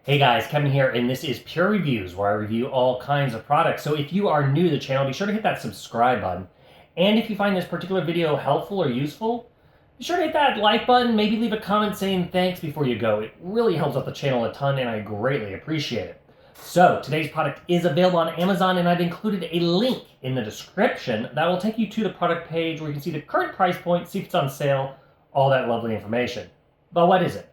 Hey guys, Kevin here, and this is Purereviews, where I review all kinds of products. So if you are new to the channel, be sure to hit that subscribe button. And if you find this particular video helpful or useful, be sure to hit that like button, maybe leave a comment saying thanks before you go. It really helps out the channel a ton, and I greatly appreciate it. So today's product is available on Amazon, and I've included a link in the description that will take you to the product page where you can see the current price point, see if it's on sale, all that lovely information. But what is it?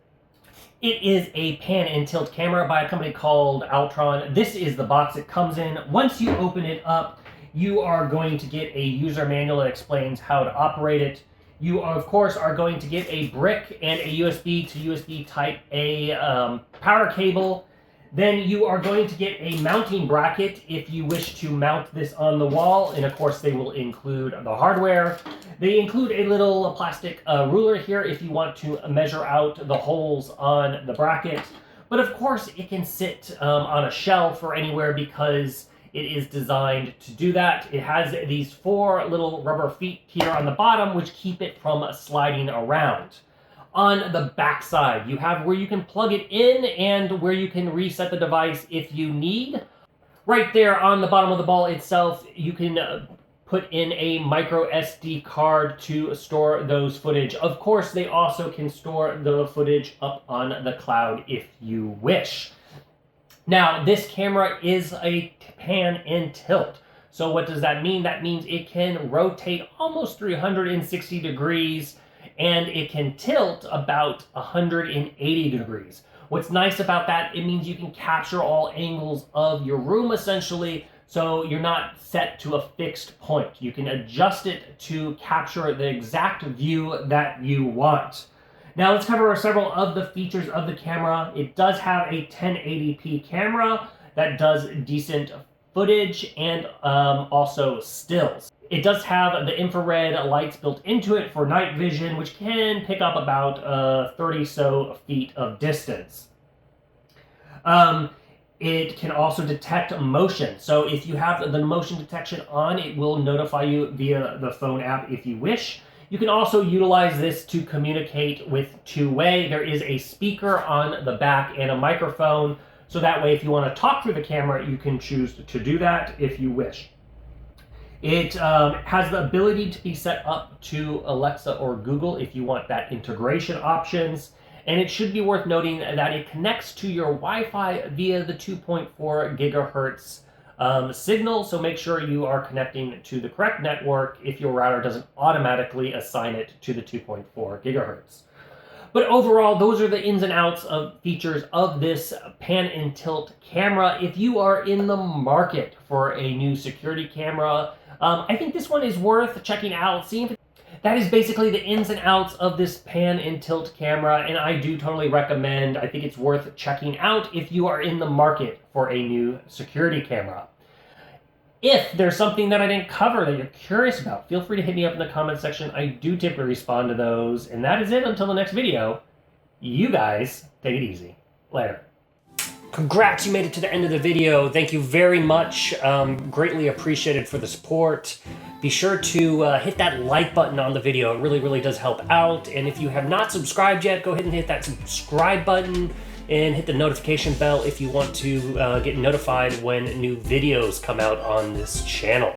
It is a pan and tilt camera by a company called Owltron. This is the box it comes in. Once you open it up, you are going to get a user manual that explains how to operate it. You, of course, are going to get a brick and a USB to USB Type A power cable. Then you are going to get a mounting bracket if you wish to mount this on the wall. And of course, they will include the hardware. They include a little plastic ruler here if you want to measure out the holes on the bracket. But of course, it can sit on a shelf or anywhere because it is designed to do that. It has these 4 little rubber feet here on the bottom, which keep it from sliding around. On the back side, you have where you can plug it in and where you can reset the device if you need. Right there on the bottom of the ball itself, you can put in a micro SD card to store those footage. Of course, they also can store the footage up on the cloud if you wish. Now, this camera is a pan and tilt. So what does that mean? That means it can rotate almost 360 degrees and it can tilt about 180 degrees. What's nice about that, it means you can capture all angles of your room essentially, so you're not set to a fixed point. You can adjust it to capture the exact view that you want. Now let's cover several of the features of the camera. It does have a 1080p camera that does decent footage and also stills. It does have the infrared lights built into it for night vision, which can pick up about 30 so feet of distance. It can also detect motion. So if you have the motion detection on, it will notify you via the phone app if you wish. You can also utilize this to communicate with two-way. There is a speaker on the back and a microphone. So that way, if you want to talk through the camera, you can choose to do that if you wish. It has the ability to be set up to Alexa or Google if you want that integration options. And it should be worth noting that it connects to your Wi-Fi via the 2.4 gigahertz signal. So make sure you are connecting to the correct network if your router doesn't automatically assign it to the 2.4 gigahertz. But overall, those are the ins and outs of features of this pan and tilt camera. If you are in the market for a new security camera, I think this one is worth checking out. That is basically the ins and outs of this pan and tilt camera, and I do totally recommend. I think it's worth checking out if you are in the market for a new security camera. If there's something that I didn't cover that you're curious about, feel free to hit me up in the comment section. I do typically respond to those. And that is it until the next video. You guys, take it easy. Later. Congrats, you made it to the end of the video. Thank you very much. Greatly appreciated for the support. Be sure to hit that like button on the video. It really, really does help out. And if you have not subscribed yet, go ahead and hit that subscribe button. And hit the notification bell if you want to get notified when new videos come out on this channel.